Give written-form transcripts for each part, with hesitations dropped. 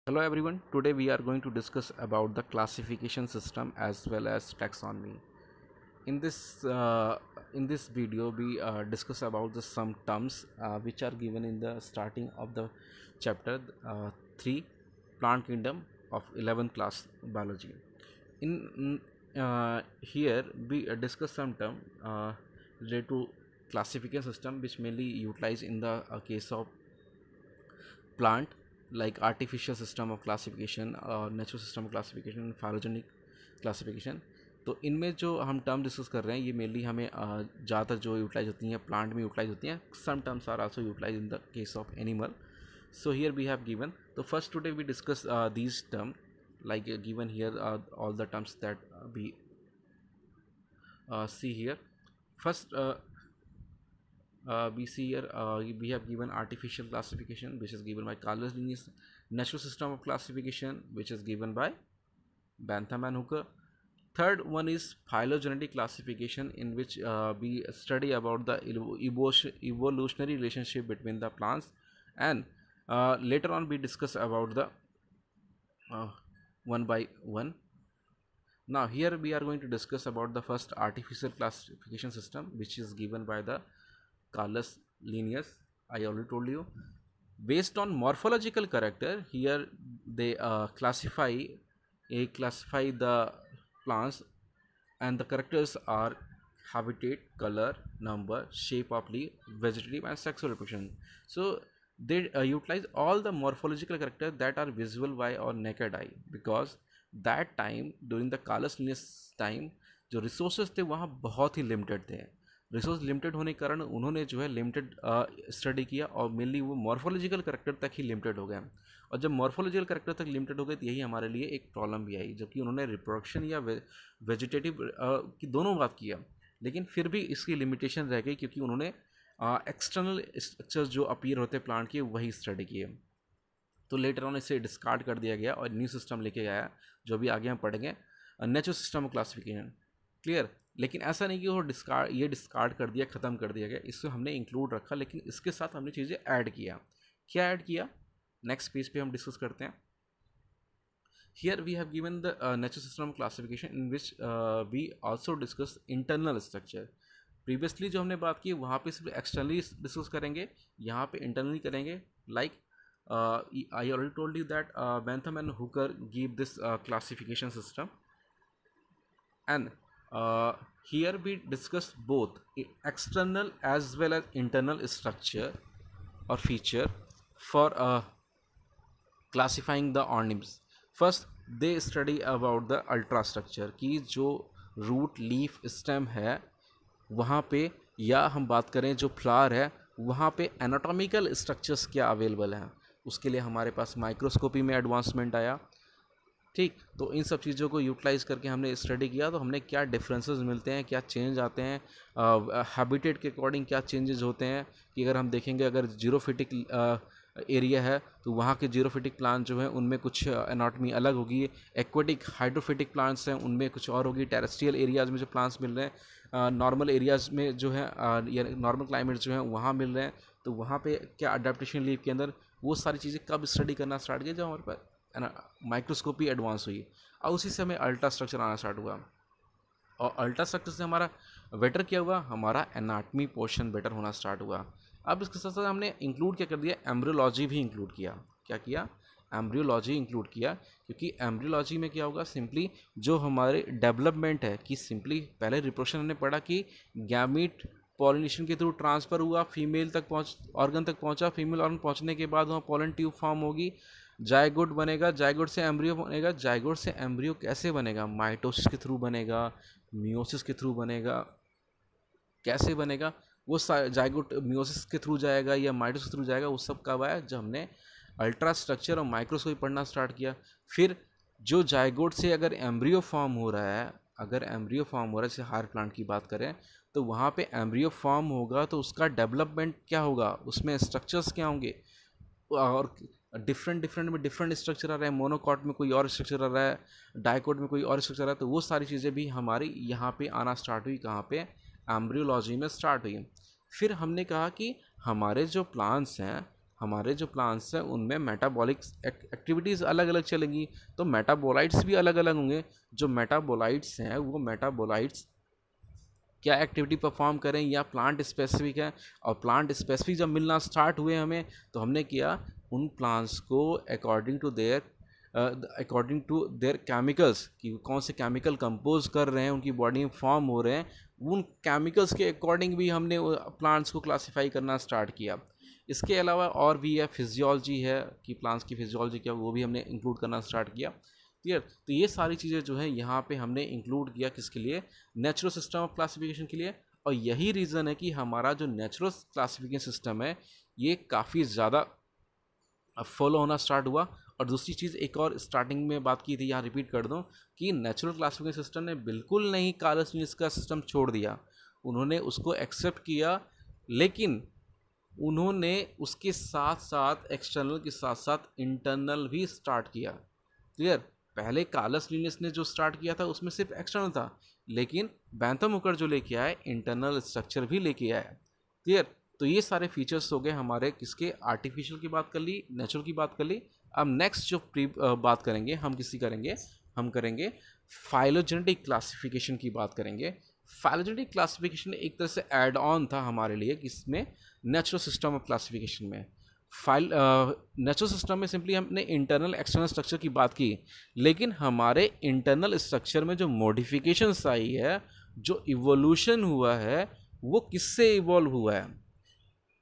Hello everyone. Today we are going to discuss about the classification system as well as taxonomy. In this video, we discuss about the some terms which are given in the starting of the chapter 3, Plant Kingdom of 11th class biology. In here we discuss some term related to classification system which mainly utilized in the case of plant, like artificial system of classification, natural system of classification, phylogenic classification. तो इनमें जो हम term discuss कर रहे हैं ये mainly हमें ज़्यादातर जो यूटिलाइज होती हैं प्लांट में यूटिलाइज होती हैं. Some terms are also utilise in the case of animal. So here we have given. So first today we discuss these term, like given here all the terms that we see here. First we see here we have given artificial classification which is given by Carlos-Linnaeus, natural system of classification which is given by Bantham and Hooker. Third one is phylogenetic classification, in which we study about the evolutionary relationship between the plants, and later on we discuss about the one by one. Now here we are going to discuss about the first artificial classification system which is given by the Carlos-Linnaeus. I already told you. Based on morphological character, here they classify the plants, and the characters are habitat, color, number, shape of leaf, vegetative and sexual reproduction. So they utilize all the morphological characters that are visible by our naked eye, because that time during the Carlos-Linnaeus time जो resources थे वहाँ बहुत ही limited थे. Resource limited होने के कारण उन्होंने जो है लिमिटेड स्टडी किया और मेनली वो मॉर्फोलॉजिकल करेक्टर तक ही लिमिटेड हो गया. और जब मॉर्फोलॉजिकल करेक्टर तक लिमिटेड हो गए तो यही हमारे लिए एक प्रॉब्लम भी आई, जबकि उन्होंने रिप्रोडक्शन या वेजिटेटिव की दोनों बात किया, लेकिन फिर भी इसकी लिमिटेशन रह गई क्योंकि उन्होंने एक्सटर्नल स्ट्रक्चर्स जो अपीयर होते प्लांट के वही स्टडी किए. तो लेटर ऑन इसे डिस्कार्ड कर दिया गया और न्यू सिस्टम लेके आया जो भी आगे हम पढ़ेंगे, natural system of classification. Clear. लेकिन ऐसा नहीं कि वो डिस्कार्ड कर दिया, ख़त्म कर दिया गया, इसको हमने इंक्लूड रखा, लेकिन इसके साथ हमने चीज़ें ऐड किया. क्या ऐड किया नेक्स्ट पेज पे हम डिस्कस करते हैं. Here we have given the natural system classification in which we also discuss internal structure. Previously जो हमने बात की वहाँ पे सिर्फ एक्सटर्नली डिस्कस करेंगे, यहाँ पे इंटरनली करेंगे. Like I already told you that Bentham and Hooker give this classification system, and here we discuss both external as well as internal structure or feature for classifying the organisms. First they study about the ultrastructure कि जो root leaf stem है वहाँ पे, या हम बात करें जो फ्लावर है वहाँ पे एनाटॉमिकल स्ट्रक्चर्स क्या अवेलेबल हैं. उसके लिए हमारे पास माइक्रोस्कोपी में एडवांसमेंट आया. ठीक. तो इन सब चीज़ों को यूटिलाइज़ करके हमने स्टडी किया, तो हमने क्या डिफरेंसेस मिलते हैं, क्या चेंज आते हैं, हैबिटेट के अकॉर्डिंग क्या चेंजेस होते हैं. कि अगर हम देखेंगे अगर जीरोफिटिक एरिया है तो वहाँ के जीरोफिटिक प्लांट जो हैं उनमें कुछ एनाटॉमी अलग होगी. एक्वेटिक हाइड्रोफिटिक प्लांट्स हैं उनमें कुछ और होगी. टेरेस्ट्रियल एरियाज़ में जो प्लांट्स मिल रहे हैं, नॉर्मल एरियाज़ में जो है या नॉर्मल क्लाइमेट जो है वहाँ मिल रहे हैं, तो वहाँ पे क्या अडेप्टेशन लीव के अंदर, वो सारी चीज़ें कब स्टडी करना स्टार्ट किया जब हमारे पास माइक्रोस्कोपी एडवांस हुई, और उसी से हमें अल्ट्रा स्ट्रक्चर आना स्टार्ट हुआ. और अल्ट्रा स्ट्रक्चर से हमारा बेटर क्या हुआ, हमारा एनाटमी पोर्शन बेटर होना स्टार्ट हुआ. अब इसके साथ साथ हमने इंक्लूड क्या कर दिया, एम्ब्रियोलॉजी भी इंक्लूड किया. क्या किया, एम्ब्रियोलॉजी इंक्लूड किया. क्योंकि एम्ब्रियोलॉजी में क्या होगा, सिंपली जो हमारे डेवलपमेंट है कि सिंपली पहले रिप्रोडक्शन हमने पढ़ा कि गैमीट पॉलिनेशन के थ्रू ट्रांसफ़र हुआ, फीमेल तक ऑर्गन तक पहुंचा, फीमेल ऑर्गन पहुंचने के बाद वहाँ पोलन ट्यूब फॉर्म होगी, जायगोट बनेगा, जायगोट से एम्ब्रियो बनेगा. जायगोट से एम्ब्रियो कैसे बनेगा, माइटोसिस के थ्रू बनेगा, मियोसिस के थ्रू बनेगा. कैसे बनेगा वो, जायगोट मियोसिस के थ्रू जाएगा या माइटोसिस के थ्रू जाएगा, वो सब कब आया, जब हमने अल्ट्रा स्ट्रक्चर और माइक्रोस्कोपी पढ़ना स्टार्ट किया. फिर जो जायगोट से अगर एम्ब्रियो फॉर्म हो रहा है, जैसे हायर प्लांट की बात करें, तो वहाँ पे एम्ब्रियो फॉर्म होगा तो उसका डेवलपमेंट क्या होगा, उसमें स्ट्रक्चर्स क्या होंगे, और डिफरेंट में डिफरेंट स्ट्रक्चर आ रहा है. मोनोकॉट में कोई और स्ट्रक्चर आ रहा है, डाइकोट में कोई और स्ट्रक्चर आ रहा है. तो वो सारी चीज़ें भी हमारी यहाँ पे आना स्टार्ट हुई. कहाँ पे, एम्ब्रियोलॉजी में स्टार्ट हुई. फिर हमने कहा कि हमारे जो प्लांट्स हैं हमारे जो प्लांट्स हैं उनमें मेटाबॉलिक एक्टिविटीज़ अलग अलग चलेंगी, तो मेटाबोलाइट्स भी अलग अलग होंगे। जो मेटाबोलाइट्स हैं वो मेटाबोलाइट्स क्या एक्टिविटी परफॉर्म करें या प्लांट स्पेसिफिक है, और प्लांट स्पेसिफिक जब मिलना स्टार्ट हुए हमें, तो हमने किया उन प्लांट्स को अकॉर्डिंग टू देयर केमिकल्स, कि कौन से केमिकल कंपोज कर रहे हैं, उनकी बॉडी में फॉर्म हो रहे हैं, उन केमिकल्स के अकॉर्डिंग भी हमने प्लांट्स को क्लासीफाई करना स्टार्ट किया। इसके अलावा और भी है, फिजियोलॉजी है कि प्लांट्स की फिजियोलॉजी क्या, वो भी हमने इंक्लूड करना स्टार्ट किया। क्लियर? तो ये सारी चीज़ें जो है यहाँ पे हमने इंक्लूड किया, किसके लिए? नेचुरल सिस्टम ऑफ क्लासिफिकेशन के लिए। और यही रीज़न है कि हमारा जो नेचुरल क्लासिफिकेशन सिस्टम है ये काफ़ी ज़्यादा फॉलो होना स्टार्ट हुआ। और दूसरी चीज़ एक और स्टार्टिंग में बात की थी, यहाँ रिपीट कर दूँ, कि नेचुरल क्लासिफिकेशन सिस्टम ने बिल्कुल नहीं कार्लस लिनियस का सिस्टम छोड़ दिया, उन्होंने उसको एक्सेप्ट किया, लेकिन उन्होंने उसके साथ साथ एक्सटर्नल के साथ साथ इंटरनल भी स्टार्ट किया। क्लियर? पहले कार्लस लिनियस ने जो स्टार्ट किया था उसमें सिर्फ एक्सटर्नल था, लेकिन बैंथम हुकर जो लेके आए इंटरनल स्ट्रक्चर भी लेके आए। क्लियर? तो ये सारे फीचर्स हो गए हमारे किसके? आर्टिफिशियल की बात कर ली, नेचुरल की बात कर ली। अब नेक्स्ट जो बात करेंगे हम किसी करेंगे, हम करेंगे फाइलोजेनेटिक क्लासिफिकेशन की बात करेंगे। फाइलोजेनेटिक क्लासिफिकेशन एक तरह से ऐड ऑन था हमारे लिए किसमें? नेचुरल सिस्टम ऑफ क्लासिफिकेशन में। नेचुरल सिस्टम में सिंपली हमने इंटरनल एक्सटर्नल स्ट्रक्चर की बात की, लेकिन हमारे इंटरनल स्ट्रक्चर में जो मॉडिफिकेशंस आई है, जो इवोल्यूशन हुआ है, वो किससे इवॉल्व हुआ है?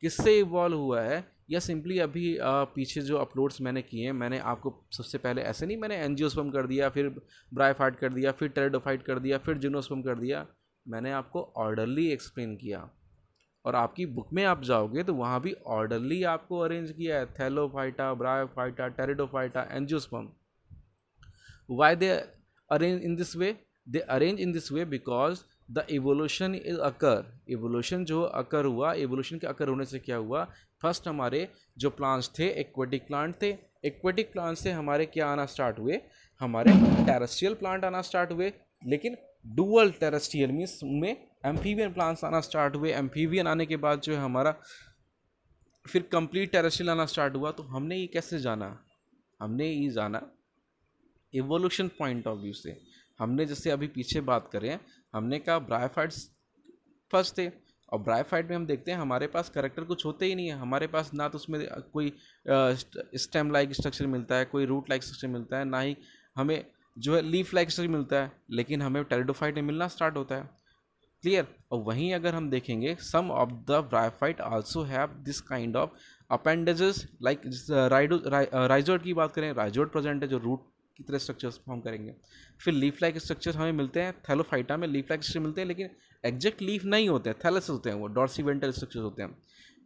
किससे इवॉल्व हुआ है? या सिंपली अभी पीछे जो अपलोड्स मैंने किए हैं, मैंने आपको सबसे पहले ऐसे नहीं, मैंने एंजियोस्पर्म कर दिया, फिर ब्रायोफाइट कर दिया, फिर टेरिडोफाइट कर दिया, फिर जिम्नोस्पर्म कर दिया। मैंने आपको ऑर्डरली एक्सप्लेन किया, और आपकी बुक में आप जाओगे तो वहाँ भी ऑर्डरली आपको अरेंज किया है, Thallophyta, bryophyta, pteridophyta, angiosperm. Why they arrange in this way? They arrange in this way because the evolution is occur. evolution जो अकर हुआ, evolution के अकर होने से क्या हुआ? फर्स्ट हमारे जो प्लांट्स थे एक्वेटिक प्लांट थे, एक्वेटिक प्लांट से हमारे क्या आना स्टार्ट हुए? हमारे टेरेस्ट्रियल प्लांट आना स्टार्ट हुए, लेकिन डुअल टेरेस्ट्रियल मीन्स में एम्फीबियन प्लांट्स आना स्टार्ट हुए। एम्फीबियन आने के बाद जो है हमारा फिर कंप्लीट टेरेस्ट्रियल आना स्टार्ट हुआ। तो हमने ये कैसे जाना? हमने ये जाना इवोल्यूशन पॉइंट ऑफ व्यू से। हमने जैसे अभी पीछे बात करें, हमने कहा ब्रायोफाइट्स फर्स्ट थे, और ब्रायोफाइट में हम देखते हैं हमारे पास करेक्टर कुछ होते ही नहीं है, हमारे पास ना तो उसमें कोई स्टेम लाइक स्ट्रक्चर मिलता है, कोई रूट लाइक स्ट्रक्चर मिलता है, ना ही हमें जो है लीफ लाइक स्ट्रक्चर मिलता है, लेकिन हमें टेरिडोफाइट में मिलना स्टार्ट होता है। क्लियर? और वहीं अगर हम देखेंगे some of the bryophyte also have this kind of appendages, like rhizoid की बात करें, राइजोड प्रेजेंट है जो रूट की तरह स्ट्रक्चर्स फॉर्म करेंगे। फिर लीफ लाइक स्ट्रक्चर्स हमें मिलते हैं, थैलोफाइटा में लीफ लाइक स्ट्रक्चर मिलते हैं, लेकिन एग्जैक्ट लीफ नहीं होते हैं, थैलस होते हैं, वो डॉर्सीवेंटल स्ट्रक्चर्स होते हैं।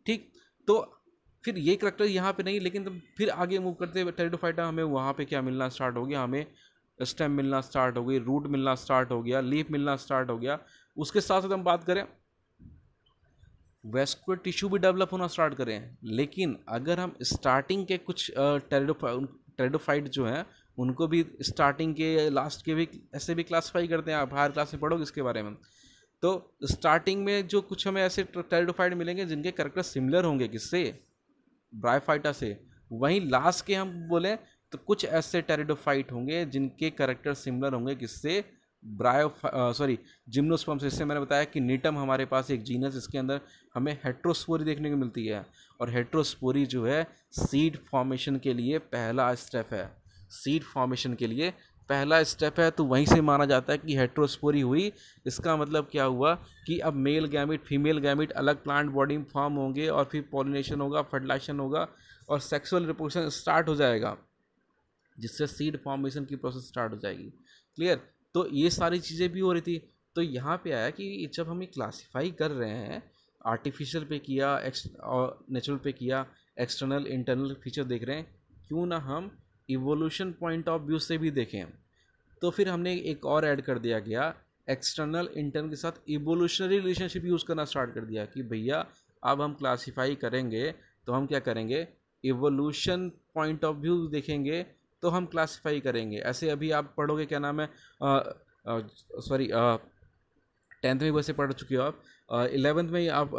ठीक, तो फिर ये करेक्टर यहाँ पे नहीं, लेकिन तो फिर आगे मूव करते हुए टेरिडोफाइटा हमें वहाँ पे क्या मिलना स्टार्ट हो गया? हमें स्टेम मिलना स्टार्ट हो गई, रूट मिलना स्टार्ट हो गया, लीफ मिलना स्टार्ट हो गया। उसके साथ साथ हम बात करें वेस्कुलर टिश्यू भी डेवलप होना स्टार्ट करें। लेकिन अगर हम स्टार्टिंग के कुछ टेरिडोफाइट जो हैं उनको भी स्टार्टिंग के लास्ट के भी ऐसे भी क्लासीफाई करते हैं, आप हायर क्लास में पढ़ोगे इसके बारे में। तो स्टार्टिंग में जो कुछ हमें ऐसे टेरिडोफाइट मिलेंगे जिनके कैरेक्टर सिमिलर होंगे किससे? ब्रायोफाइटा से। वहीं लास्ट के हम बोलें तो कुछ ऐसे टेरिडोफाइट होंगे जिनके कैरेक्टर सिमिलर होंगे किससे? जिम्नोस्पर्म से। इससे मैंने बताया कि नीटम हमारे पास एक जीनस, इसके अंदर हमें हेट्रोस्पोरी देखने को मिलती है, और हेट्रोस्पोरी जो है सीड फॉर्मेशन के लिए पहला स्टेप है, सीड फॉर्मेशन के लिए पहला स्टेप है। तो वहीं से माना जाता है कि हेट्रोस्पोरी हुई, इसका मतलब क्या हुआ कि अब मेल गैमिट फीमेल गैमिट अलग प्लांट बॉडी में फॉर्म होंगे, और फिर पॉलिनेशन होगा, फर्टिलाइजेशन होगा, और सेक्सुअल रिप्रोडक्शन स्टार्ट हो जाएगा, जिससे सीड फॉर्मेशन की प्रोसेस स्टार्ट हो जाएगी। क्लियर? तो ये सारी चीज़ें भी हो रही थी। तो यहाँ पे आया कि जब हम ये क्लासीफाई कर रहे हैं, आर्टिफिशियल पे किया और नेचुरल पे किया, एक्सटर्नल इंटरनल फीचर देख रहे हैं, क्यों ना हम इवोल्यूशन पॉइंट ऑफ व्यू से भी देखें। तो फिर हमने एक और ऐड कर दिया गया, एक्सटर्नल इंटरनल के साथ इवोल्यूशनरी रिलेशनशिप यूज़ करना स्टार्ट कर दिया कि भैया अब हम क्लासीफाई करेंगे तो हम क्या करेंगे? इवोल्यूशन पॉइंट ऑफ व्यू देखेंगे तो हम क्लासीफाई करेंगे। ऐसे अभी आप पढ़ोगे, क्या नाम है, 10th में वैसे पढ़ चुके हो आप, 11th में ही आप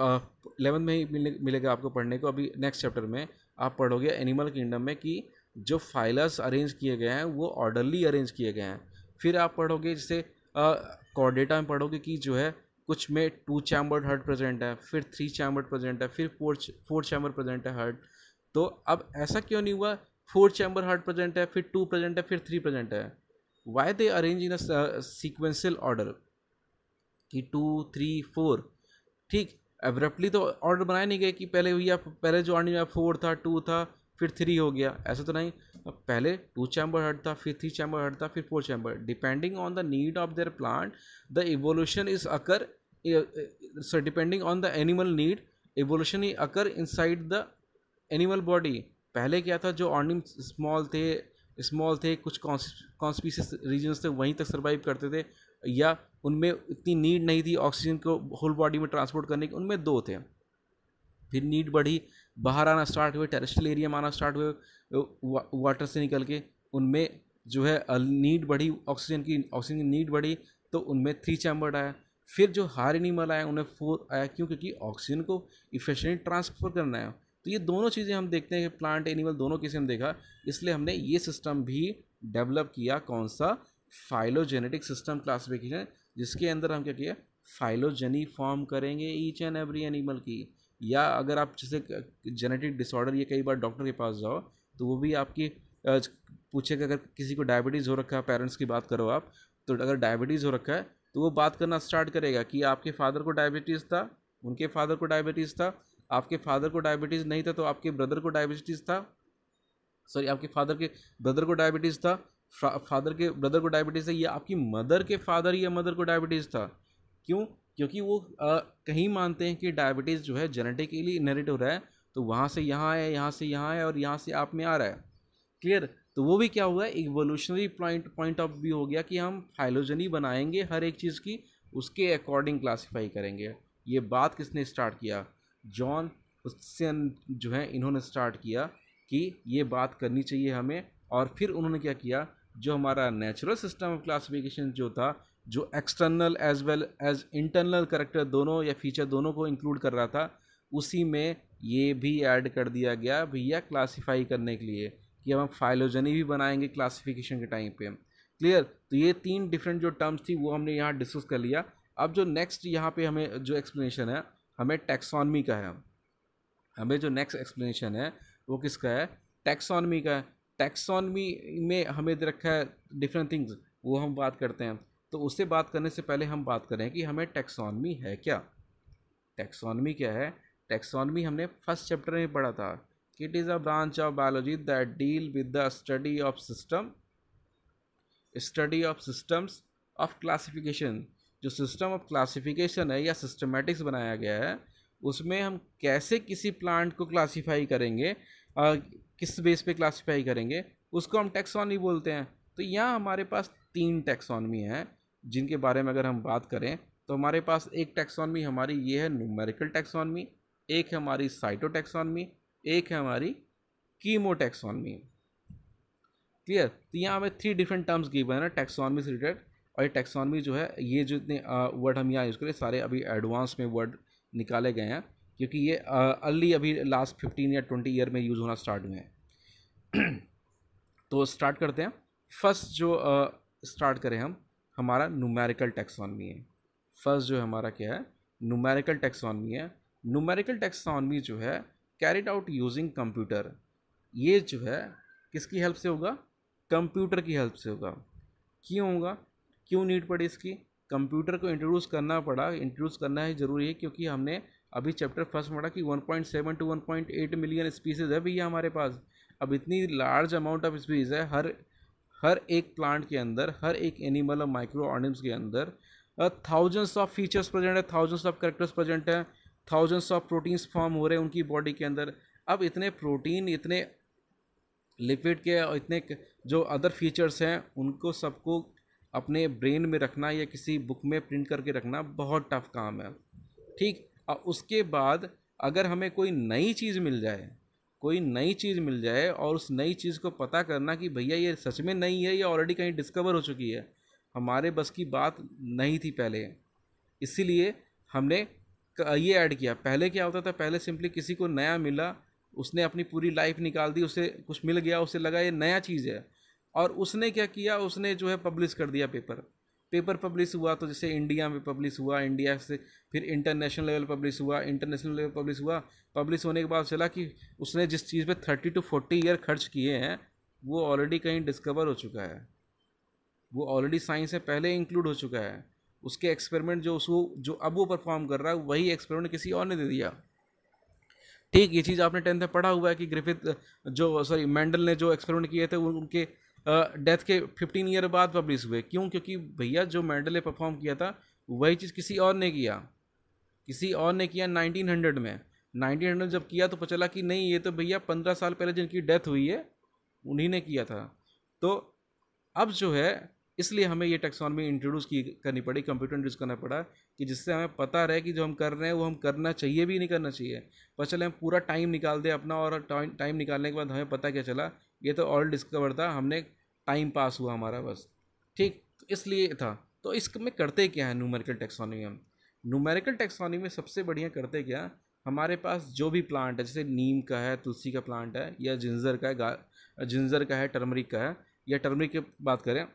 11th में ही मिलेगा आपको पढ़ने को अभी नेक्स्ट चैप्टर में, आप पढ़ोगे एनिमल किंगडम में कि जो फाइलर्स अरेंज किए गए हैं वो ऑर्डरली अरेंज किए गए हैं। फिर आप पढ़ोगे जैसे कॉर्डेटा में पढ़ोगे कि जो है कुछ में 2 चैम्बर्ड हार्ट प्रेजेंट है, फिर 3 चैम्बर्ड प्रेजेंट है, फिर 4 चैम्बर प्रेजेंट है हार्ट। तो अब ऐसा क्यों नहीं हुआ 4 चैम्बर हार्ट प्रेजेंट है, फिर 2 प्रेजेंट है, फिर 3 प्रेजेंट है? Why they arrange in a sequential order कि 2 3 4? ठीक, एब्रप्टली तो ऑर्डर बनाए नहीं गए कि पहले भैया पहले जो ऑर्डर में 4 था, 2 था, फिर 3 हो गया, ऐसा तो नहीं। पहले 2 चैम्बर हर्ट था, फिर 3 चैम्बर हर्ट था, फिर 4 chamber, depending on the need of their plant the evolution is occur. So depending on the animal need, evolution he occur inside the animal body. पहले क्या था, जो ऑर्निम स्मॉल थे कुछ कौन स्पीसीज रीजन्स थे वहीं तक सर्वाइव करते थे, या उनमें इतनी नीड नहीं थी ऑक्सीजन को होल बॉडी में ट्रांसपोर्ट करने की, उनमें 2 थे। फिर नीड बढ़ी, बाहर आना स्टार्ट हुए, टेरेस्ट्रियल एरिया में आना स्टार्ट हुए वाटर से निकल के, उनमें जो है नीड बढ़ी ऑक्सीजन की नीड बढ़ी, तो उनमें 3 चैम्बर्ड आया। फिर जो हायर एनिमल आया उन्हें 4 आया, क्यों? क्योंकि ऑक्सीजन को इफिशिएंट ट्रांसफर करना है। तो ये दोनों चीज़ें हम देखते हैं कि प्लांट एनिमल दोनों किसे हम देखा, इसलिए हमने ये सिस्टम भी डेवलप किया। कौन सा? फाइलोजेनेटिक सिस्टम क्लासिफिकेशन, जिसके अंदर हम क्या किया, फाइलोजेनी फॉर्म करेंगे ईच एंड एवरी एनिमल की। या अगर आप जैसे जेनेटिक डिसऑर्डर, ये कई बार डॉक्टर के पास जाओ तो वो भी आपकी पूछेगा, अगर किसी को डायबिटीज़ हो रखा है, पेरेंट्स की बात करो आप, तो अगर डायबिटीज़ हो रखा है तो वो बात करना स्टार्ट करेगा कि आपके फादर को डायबिटीज़ था, उनके फादर को डायबिटीज़ था, आपके फादर को डायबिटीज़ नहीं था तो आपके ब्रदर को डायबिटीज़ था, सॉरी आपके फादर के ब्रदर को डायबिटीज़ था, फादर के ब्रदर को डायबिटीज़ है, या आपकी मदर के फादर या मदर को डायबिटीज़ था। क्यों? क्योंकि वो कहीं मानते हैं कि डायबिटीज़ जो है जेनेटिकली इनहेरिट हो रहा है, तो वहाँ से यहाँ है, यहाँ से यहाँ है, और यहाँ से आप में आ रहा है। क्लियर? तो वो भी क्या हुआ, इवोल्यूशनरी पॉइंट ऑफ व्यू हो गया कि हम फाइलोजनी बनाएंगे हर एक चीज़ की, उसके अकॉर्डिंग क्लासीफाई करेंगे। ये बात किसने स्टार्ट किया? जॉन हुस्सन जो है, इन्होंने स्टार्ट किया कि ये बात करनी चाहिए हमें। और फिर उन्होंने क्या किया, जो हमारा नेचुरल सिस्टम ऑफ क्लासिफिकेशन जो था, जो external as well as internal character दोनों या फीचर दोनों को इंक्लूड कर रहा था, उसी में ये भी ऐड कर दिया गया भैया क्लासीफाई करने के लिए, कि हम फाइलोजनी भी बनाएंगे क्लासिफिकेशन के टाइम पे। क्लियर? तो ये 3 डिफरेंट जो टर्म्स थी वो हमने यहाँ डिस्कस कर लिया। अब जो नेक्स्ट यहाँ पे हमें जो एक्सप्लेनेशन है, हमें टैक्सोनॉमी का है। हमें जो नेक्स्ट एक्सप्लेनेशन है वो किसका है? टैक्सोनॉमी का है। टैक्सोनॉमी में हमें दे रखा है डिफरेंट थिंग्स, वो हम बात करते हैं। तो उससे बात करने से पहले हम बात करें कि हमें टैक्सोनॉमी है क्या। टैक्सोनॉमी क्या है? टैक्सोनॉमी हमने फर्स्ट चैप्टर में पढ़ा था कि it is a branch of biology that deal with the study of systems of classification. जो सिस्टम ऑफ क्लासिफिकेशन है या सिस्टमेटिक्स बनाया गया है, उसमें हम कैसे किसी प्लांट को क्लासीफाई करेंगे, किस बेस पे क्लासीफाई करेंगे, उसको हम टैक्सोनॉमी बोलते हैं। तो यहाँ हमारे पास 3 टैक्सोनॉमी हैं, जिनके बारे में अगर हम बात करें तो हमारे पास एक टैक्सोनॉमी हमारी ये है न्यूमेरिकल टैक्सोनॉमी, एक है हमारी साइटो टैक्सोनॉमी, एक है हमारी कीमो टैक्सोनॉमी। क्लियर? तो यहाँ हमें 3 डिफरेंट टर्म्स गिवन है ना टैक्सोनॉमी से रिलेटेड। और ये टैक्सोनॉमी जो है, ये जो इतने वर्ड हम यहाँ यूज़ करें, सारे अभी एडवांस में वर्ड निकाले गए हैं, क्योंकि ये अर्ली अभी लास्ट 15 या 20 ईयर में यूज़ होना स्टार्ट हुए हैं। तो स्टार्ट करते हैं। फर्स्ट जो स्टार्ट करें हम, हमारा न्यूमेरिकल टैक्सोनॉमी है। फर्स्ट जो हमारा क्या है, न्यूमेरिकल टैक्सोनॉमी है। न्यूमेरिकल टैक्सोनॉमी जो है कैरिड आउट यूजिंग कंप्यूटर। ये जो है किसकी हेल्प से होगा? कंप्यूटर की हेल्प से होगा। क्यों होगा? क्यों नीड पड़ी इसकी? कंप्यूटर को इंट्रोड्यूस करना पड़ा, इंट्रोड्यूस करना ही ज़रूरी है, क्योंकि हमने अभी चैप्टर फर्स्ट में पढ़ा कि 1.7 to 1.8 मिलियन स्पीसीज़ है भैया हमारे पास। अब इतनी लार्ज अमाउंट ऑफ स्पीसीज़ है, हर एक प्लांट के अंदर, हर एक एनिमल और माइक्रो ऑर्गेनिम्स के अंदर थाउजेंड्स ऑफ फीचर्स प्रेजेंट है, थाउजेंड्स ऑफ कैरेक्टर्स प्रेजेंट है, थाउजेंड्स ऑफ प्रोटीन्स फॉर्म हो रहे हैं उनकी बॉडी के अंदर। अब इतने प्रोटीन, इतने लिपिड के और इतने जो अदर फीचर्स हैं, उनको सबको अपने ब्रेन में रखना या किसी बुक में प्रिंट करके रखना बहुत टफ काम है। ठीक, और उसके बाद अगर हमें कोई नई चीज़ मिल जाए, और उस नई चीज़ को पता करना कि भैया ये सच में नई है या ऑलरेडी कहीं डिस्कवर हो चुकी है, हमारे बस की बात नहीं थी पहले। इसीलिए हमने ये ऐड किया। पहले क्या होता था, पहले सिंपली किसी को नया मिला उसने अपनी पूरी लाइफ निकाल दी, उसे कुछ मिल गया, उसे लगा ये नया चीज़ है, और उसने क्या किया, उसने जो है पब्लिश कर दिया पेपर। पेपर पब्लिश हुआ तो जैसे इंडिया में पब्लिश हुआ, इंडिया से फिर इंटरनेशनल लेवल पब्लिश हुआ, इंटरनेशनल लेवल पब्लिश हुआ। पब्लिश होने के बाद चला कि उसने जिस चीज़ पे 30 to 40 ईयर खर्च किए हैं वो ऑलरेडी कहीं डिस्कवर हो चुका है, वो ऑलरेडी साइंस में पहले इंक्लूड हो चुका है। उसके एक्सपेरिमेंट जो उसको जो अब वो परफॉर्म कर रहा है वही एक्सपेरिमेंट किसी और ने दे दिया। ठीक, ये चीज़ आपने 10th में पढ़ा हुआ है कि ग्रिफिथ जो सॉरी मेंडल ने जो एक्सपेरिमेंट किए थे उनके डेथ के 15 ईयर बाद पब्लिश हुए। क्यों? क्योंकि भैया जो मेंडल ने परफॉर्म किया था वही चीज़ किसी और ने किया, किसी और ने किया 1900 में। 1900 जब किया तो पता चला कि नहीं, ये तो भैया 15 साल पहले जिनकी डेथ हुई है उन्हीं ने किया था। तो अब जो है इसलिए हमें ये टैक्सोनॉमी इंट्रोड्यूस की करनी पड़ी, कंप्यूटर इंट्रोड्यूस करना पड़ा कि जिससे हमें पता रहे कि जो हम कर रहे हैं वो हम करना चाहिए भी नहीं करना चाहिए। पर चले हम पूरा टाइम निकाल दें अपना, और टाइम निकालने के बाद हमें पता क्या चला, ये तो ऑल डिस्कवर था, हमने टाइम पास हुआ हमारा बस। ठीक, तो इसलिए था। तो इसमें करते क्या है न्यूमेरिकल टैक्सोनॉमी में? न्यूमेरिकल टैक्सोनॉमी में सबसे बढ़िया करते क्या, हमारे पास जो भी प्लांट है, जैसे नीम का है, तुलसी का प्लांट है, या जिंजर का है, जिंजर का है, टर्मरिक का है, या टर्मरिक की बात करें,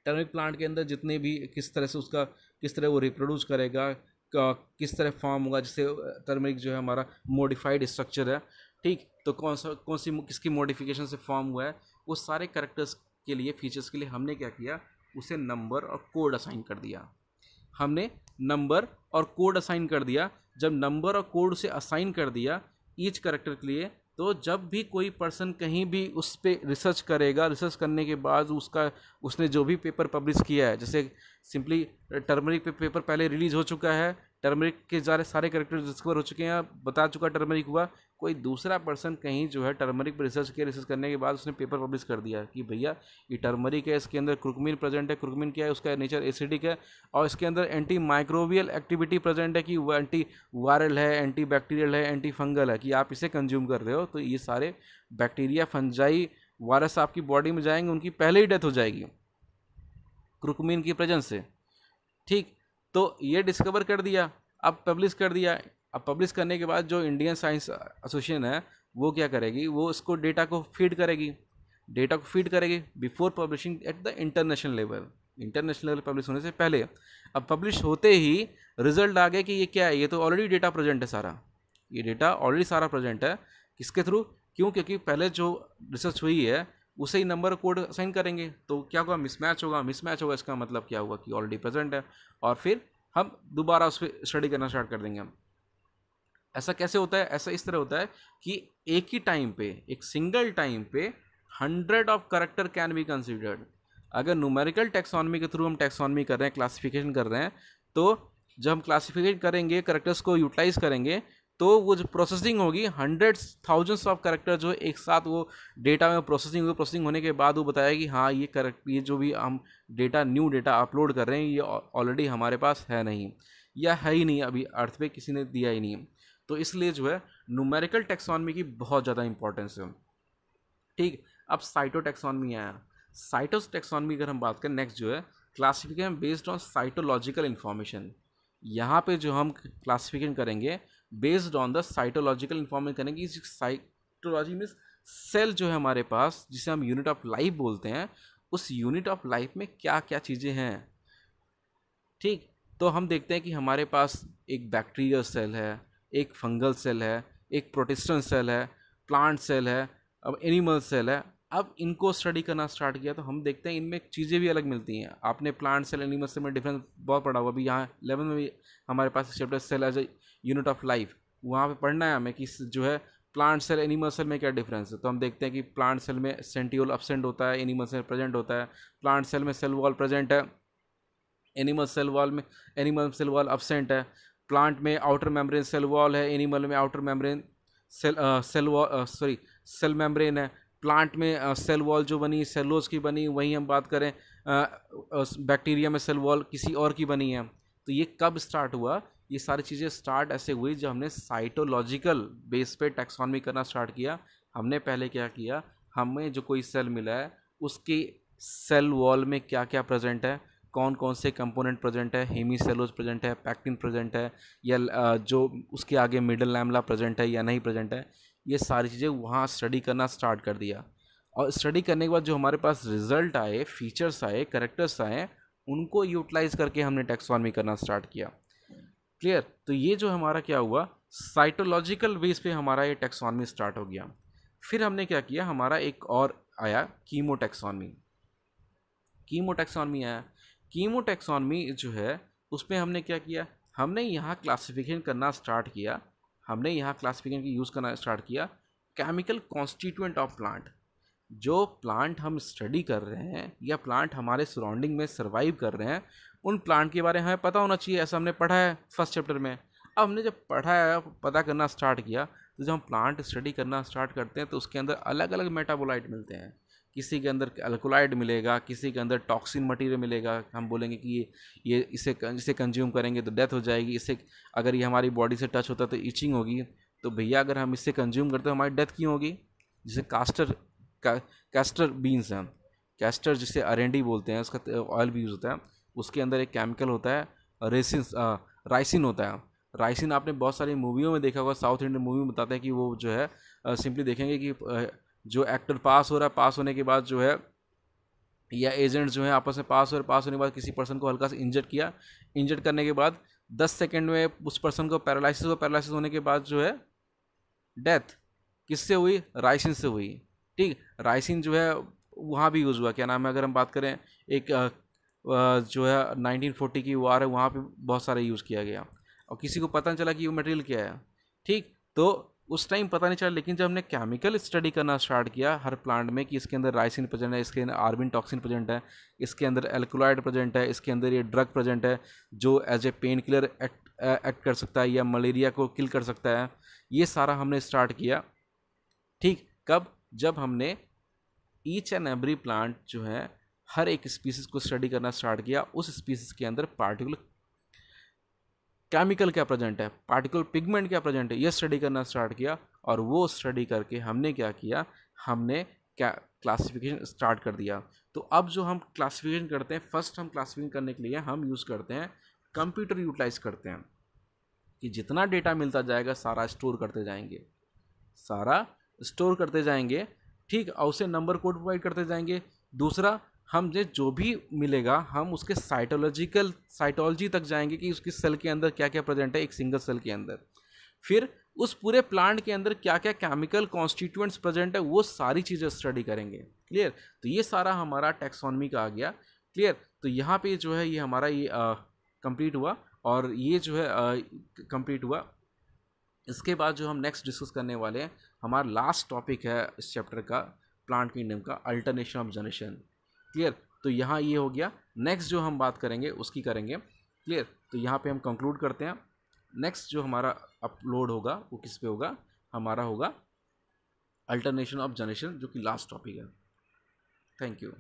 टर्मरिक प्लांट के अंदर जितने भी किस तरह से उसका किस तरह वो रिप्रोड्यूस करेगा, किस तरह फॉर्म होगा, जैसे टर्मरिक जो है हमारा मॉडिफाइड स्ट्रक्चर है। ठीक, तो कौन सी किसकी मॉडिफिकेशन से फॉर्म हुआ है, वो सारे करेक्टर्स के लिए, फीचर्स के लिए हमने क्या किया, उसे नंबर और कोड असाइन कर दिया। हमने नंबर और कोड असाइन कर दिया। जब नंबर और कोड से असाइन कर दिया ईच करेक्टर के लिए, तो जब भी कोई पर्सन कहीं भी उस पर रिसर्च करेगा, रिसर्च करने के बाद उसने जो भी पेपर पब्लिश किया है, जैसे सिंपली टर्मरिक पे पेपर पहले रिलीज हो चुका है, टर्मरिक के सारे करेक्टर डिस्कवर हो चुके हैं, बता चुका टर्मरिक हुआ, कोई दूसरा पर्सन कहीं जो है टर्मरिक पर रिसर्च किया, रिसर्च करने के बाद उसने पेपर पब्लिश कर दिया कि भैया ये टर्मरिक है, इसके अंदर कुर्कुमिन प्रेजेंट है, कुर्कुमिन क्या है, उसका नेचर एसिडिक है, और इसके अंदर एंटी माइक्रोबियल एक्टिविटी प्रेजेंट है, कि वो एंटी वायरल है, एंटी बैक्टीरियल है, एंटी फंगल है, कि आप इसे कंज्यूम कर रहे हो तो ये सारे बैक्टीरिया, फंजाई, वायरस आपकी बॉडी में जाएंगे, उनकी पहले ही डेथ हो जाएगी कुर्कुमिन की प्रेजेंस से। ठीक, तो ये डिस्कवर कर दिया, अब पब्लिश कर दिया। अब पब्लिश करने के बाद जो इंडियन साइंस एसोसिएशन है वो क्या करेगी, वो इसको डेटा को फीड करेगी, डेटा को फीड करेगी before publishing at the international level, international level publish होने से पहले। अब पब्लिश होते ही रिजल्ट आ गया कि ये क्या है, ये तो ऑलरेडी डेटा प्रेजेंट है सारा, ये डेटा ऑलरेडी सारा प्रेजेंट है। किसके थ्रू? क्यों? क्योंकि पहले जो रिसर्च हुई है उसे ही नंबर कोड असाइन करेंगे, तो क्या होगा, मिसमैच होगा। मिसमैच होगा इसका मतलब क्या हुआ कि ऑलरेडी प्रेजेंट है, और फिर हम दोबारा उस पर स्टडी करना स्टार्ट कर देंगे हम। ऐसा कैसे होता है? ऐसा इस तरह होता है कि एक ही टाइम पे, एक सिंगल टाइम पे 100 of character can be considered. अगर न्यूमेरिकल टैक्सोनॉमी के थ्रू हम टैक्सोनॉमी कर रहे हैं, क्लासिफिकेशन कर रहे हैं, तो जब हम क्लासिफिकेशन करेंगे, करेक्टर्स को यूटिलाइज करेंगे, तो वो जो प्रोसेसिंग होगी, हंड्रेड्स थाउजेंड्स ऑफ करेक्टर जो एक साथ वो डेटा में प्रोसेसिंग होगी, प्रोसेसिंग होने के बाद वो बताएगा कि हाँ ये करेक्ट, ये जो भी हम डेटा, न्यू डेटा अपलोड कर रहे हैं, ये ऑलरेडी हमारे पास है नहीं, या है ही नहीं, अभी अर्थ पे किसी ने दिया ही नहीं। तो इसलिए जो है न्यूमेरिकल टैक्सोनॉमी की बहुत ज़्यादा इंपॉर्टेंस है। ठीक, अब साइटो टैक्सोनॉमी आया। साइटो टैक्सोनॉमी अगर हम बात करें, नेक्स्ट जो है classification based on cytological information. यहाँ पे जो हम क्लासिफिकेशन करेंगे based on the cytological information करेंगे। साइटोलॉजी मीन्स सेल जो है हमारे पास, जिसे हम यूनिट ऑफ लाइफ बोलते हैं, उस यूनिट ऑफ लाइफ में क्या क्या चीज़ें हैं। ठीक, तो हम देखते हैं कि हमारे पास एक बैक्टीरियल सेल है, एक फंगल सेल है, एक प्रोटिस्टेंट सेल है, प्लांट सेल है, अब एनिमल सेल है। अब इनको स्टडी करना स्टार्ट किया तो हम देखते हैं इनमें चीज़ें भी अलग मिलती हैं। आपने प्लांट सेल, एनिमल सेल में डिफरेंस बहुत पढ़ा हुआ, अभी यहाँ 11 में भी हमारे पास chapter cell as a unit of life, वहाँ पे पढ़ना है हमें कि जो है प्लांट सेल, एनिमल सेल में क्या डिफरेंस है। तो हम देखते हैं कि प्लांट सेल में सेंट्रियोल एब्सेंट होता है, एनिमल सेल प्रेजेंट होता है। प्लांट सेल में सेल वॉल प्रेजेंट है, एनिमल सेल वॉल एब्सेंट है। प्लांट में आउटर मेम्ब्रेन सेल वॉल है, एनिमल में आउटर मेम्ब्रेन सेल मेम्ब्रेन है। प्लांट में सेल वॉल जो बनी सेलुलोज की बनी, वहीं हम बात करें बैक्टीरिया में सेल वॉल किसी और की बनी है। तो ये कब स्टार्ट हुआ? ये सारी चीज़ें स्टार्ट ऐसे हुई जब हमने साइटोलॉजिकल बेस पे टैक्सोनॉमी करना स्टार्ट किया। हमने पहले क्या किया, हमें जो कोई सेल मिला है उसकी सेल वॉल में क्या क्या प्रेजेंट है, कौन कौन से कंपोनेंट प्रेजेंट है, हेमीसेलुलोज प्रेजेंट है, पैक्टिन प्रेजेंट है, या जो उसके आगे मिडल लैमेला प्रेजेंट है या नहीं प्रेजेंट है, ये सारी चीज़ें वहाँ स्टडी करना स्टार्ट कर दिया। और स्टडी करने के बाद जो हमारे पास रिजल्ट आए, फीचर्स आए, कैरेक्टर्स आए, उनको यूटिलाइज करके हमने टैक्सोनॉमी करना स्टार्ट किया। क्लियर? तो ये जो हमारा क्या हुआ, साइटोलॉजिकल बेस पे हमारा ये टैक्सोनॉमी स्टार्ट हो गया। फिर हमने क्या किया, हमारा एक और आया कीमोटैक्सोनॉमी। कीमोटैक्सोनॉमी आया। कीमोटैक्सोनॉमी जो है उसमें हमने क्या किया, हमने यहाँ क्लासिफिकेशन करना स्टार्ट किया। हमने यहाँ क्लासिफिकेशन की यूज़ करना स्टार्ट किया केमिकल कॉन्स्टिट्यूएंट ऑफ प्लांट। जो प्लांट हम स्टडी कर रहे हैं या प्लांट हमारे सराउंडिंग में सर्वाइव कर रहे हैं, उन प्लांट के बारे में हमें पता होना चाहिए। ऐसा हमने पढ़ा है फर्स्ट चैप्टर में। अब हमने जब पढ़ा है, पता करना स्टार्ट किया, तो जब हम प्लांट स्टडी करना स्टार्ट करते हैं तो उसके अंदर अलग अलग मेटाबोलाइट मिलते हैं। किसी के अंदर अल्कोलाइड मिलेगा, किसी के अंदर टॉक्सिन मटेरियल मिलेगा। हम बोलेंगे कि ये इसे कंज्यूम करेंगे तो डेथ हो जाएगी, इससे अगर ये हमारी बॉडी से टच होता है तो इचिंग होगी। तो भैया अगर हम इससे कंज्यूम करते हैं हमारी डेथ क्यों होगी? जिसे कैस्टर बीन्स हैं, कैस्टर जिसे अरेंडी बोलते हैं, उसका ऑयल भी यूज़ होता है। उसके अंदर एक केमिकल होता है राइसिन होता है। राइसिन आपने बहुत सारी मूवियों में देखा होगा, साउथ इंडियन मूवी में बताते हैं कि वो जो है सिंपली देखेंगे कि जो एक्टर पास हो रहा है, पास होने के बाद जो है, या एजेंट जो है आपस में पास होने के बाद किसी पर्सन को हल्का सा इंजर्ड किया, इंजर्ड करने के बाद 10 सेकंड में उस पर्सन को पैरालिसिस होने के बाद जो है डेथ किससे हुई? राइसिन से हुई। ठीक, राइसिन जो है वहाँ भी यूज़ हुआ। क्या नाम है, अगर हम बात करें एक जो है 1940 की वार है, वहाँ पे बहुत सारे यूज़ किया गया और किसी को पता नहीं चला कि वो मटेरियल क्या है। ठीक, तो उस टाइम पता नहीं चला, लेकिन जब हमने केमिकल स्टडी करना स्टार्ट किया हर प्लांट में कि इसके अंदर राइसिन प्रेजेंट है, इसके अंदर आर्बिन टॉक्सिन प्रेजेंट है, इसके अंदर एल्कोलाइड प्रेजेंट है, इसके अंदर ये ड्रग प्रेजेंट है जो as a pain killer act कर सकता है या मलेरिया को किल कर सकता है, ये सारा हमने स्टार्ट किया। ठीक, कब? जब हमने ईच एंड एवरी प्लांट जो है हर एक स्पीसीज को स्टडी करना स्टार्ट किया। उस स्पीसीज के अंदर पार्टिकुलर केमिकल क्या प्रेजेंट है, पार्टिकुलर पिगमेंट क्या प्रेजेंट है, ये स्टडी करना स्टार्ट किया। और वो स्टडी करके हमने क्या किया, हमने क्या क्लासिफिकेशन स्टार्ट कर दिया। तो अब जो हम क्लासिफिकेशन करते हैं, फर्स्ट हम क्लासिफिकेशन करने के लिए हम यूज़ करते हैं कंप्यूटर, यूटिलाइज करते हैं कि जितना डेटा मिलता जाएगा सारा स्टोर करते जाएंगे। ठीक, और उसे नंबर कोड प्रोवाइड करते जाएंगे। दूसरा, हम जो भी मिलेगा हम उसके साइटोलॉजी तक जाएंगे कि उसकी सेल के अंदर क्या क्या प्रेजेंट है, एक सिंगल सेल के अंदर। फिर उस पूरे प्लांट के अंदर क्या क्या केमिकल कॉन्स्टिट्यूएंट्स प्रेजेंट है, वो सारी चीज़ें स्टडी करेंगे। क्लियर? तो ये सारा हमारा टैक्सोनॉमी का आ गया। क्लियर? तो यहाँ पे जो है ये हमारा ये कंप्लीट हुआ, और ये जो है कंप्लीट हुआ। इसके बाद जो हम नेक्स्ट डिस्कस करने वाले हैं, हमारा लास्ट टॉपिक है इस चैप्टर का, प्लांट किंगडम का, अल्टरनेशन ऑफ जनरेशन। क्लियर? तो यहाँ ये हो गया। नेक्स्ट जो हम बात करेंगे उसकी करेंगे। क्लियर? तो यहाँ पे हम कंक्लूड करते हैं। नेक्स्ट जो हमारा अपलोड होगा वो किस पे होगा, हमारा होगा अल्टरनेशन ऑफ जनरेशन, जो कि लास्ट टॉपिक है। Thank you.